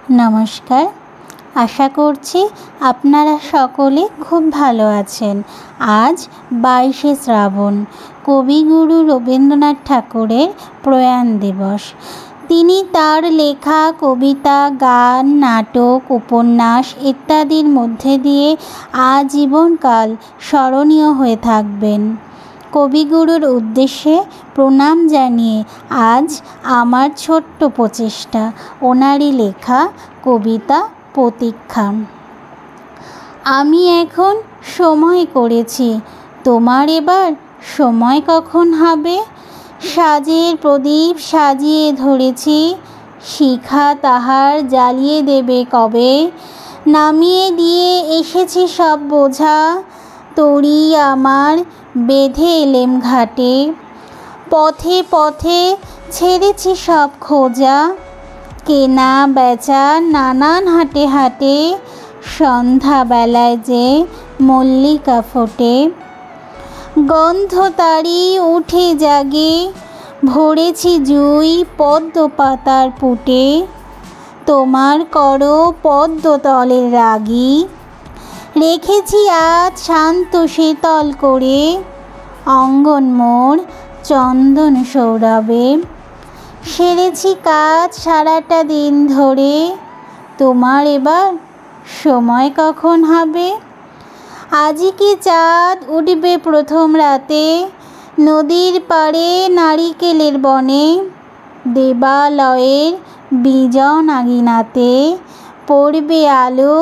নমস্কার, আশা করছি আপনারা সকলে খুব ভালো আছেন। আজ 22শে শ্রাবণ, কবিগুরু রবীন্দ্রনাথ ঠাকুরের প্রয়াণ দিবস। তিনি তার লেখা কবিতা, গান, নাটক, উপন্যাস ইত্যাদির মধ্যে দিয়ে আজীবনকাল স্মরণীয় হয়ে থাকবেন। কবিগুরুর উদ্দেশ্যে প্রণাম জানিয়ে আজ আমার ছোট্ট প্রচেষ্টা ওনারই লেখা কবিতা প্রতীক্ষা। আমি এখন সময় করেছি, তোমার এবার সময় কখন হবে? সাজের প্রদীপ সাজিয়ে ধরেছি, শিখা তাহার জ্বালিয়ে দেবে কবে? নামিয়ে দিয়ে এসেছি সব বোঝা, তরি আমার বেঁধে এলেম ঘাটে। পথে পথে ছেড়েছি সব খোঁজা, কেনা বেচা নানান হাটে হাটে, সন্ধ্যাবেলায় যে মল্লিকা ফোটে। গন্ধ তারি উঠে জাগে, ভরেছি জুই পদ্ম পাতার পুটে, তোমার করো পদ্মতলের রাগী। রেখেছি আজ শান্ত শীতল করে, অঙ্গন মোর চন্দন সৌরভে। সেরেছি কাজ সারাটা দিন ধরে, তোমার এবার সময় কখন হবে? আজই কি চাঁদ উঠবে প্রথম রাতে, নদীর পাড়ে নারিকেলের বনে? দেবালয়ের বিজন আঙিনাতে পড়বে আলো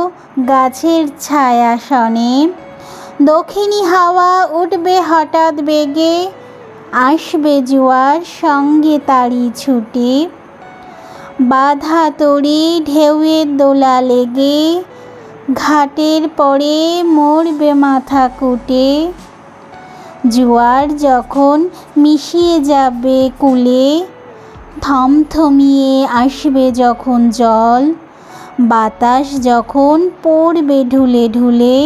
গাছের ছায়াসনে। দক্ষিণী হাওয়া উঠবে হঠাৎ বেগে, আসবে জোয়ার সঙ্গে তারি ছুটে। বাঁধা তরি ঢেউয়ের দোলা লেগে, ঘাটের পরে মরবে মাথা কুটে। জোয়ার যখন মিশিয়ে যাবে কূলে, থমথমিয়ে আসবে যখন জল। বাতাস যখন পড়বে ঢুলে ঢুলে,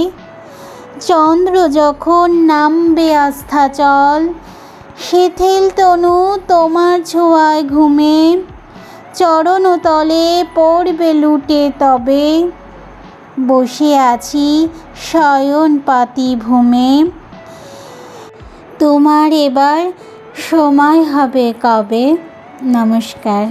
চন্দ্র যখন নামবে আস্তাচল। শিথিল তনু তোমার ছোঁয়ায় ঘুমে, চরণতলে পড়বে লুটে তবে। বসে আছি শয়ন পাতি ভূমে, তোমার এবার সময় হবে কবে? নমস্কার।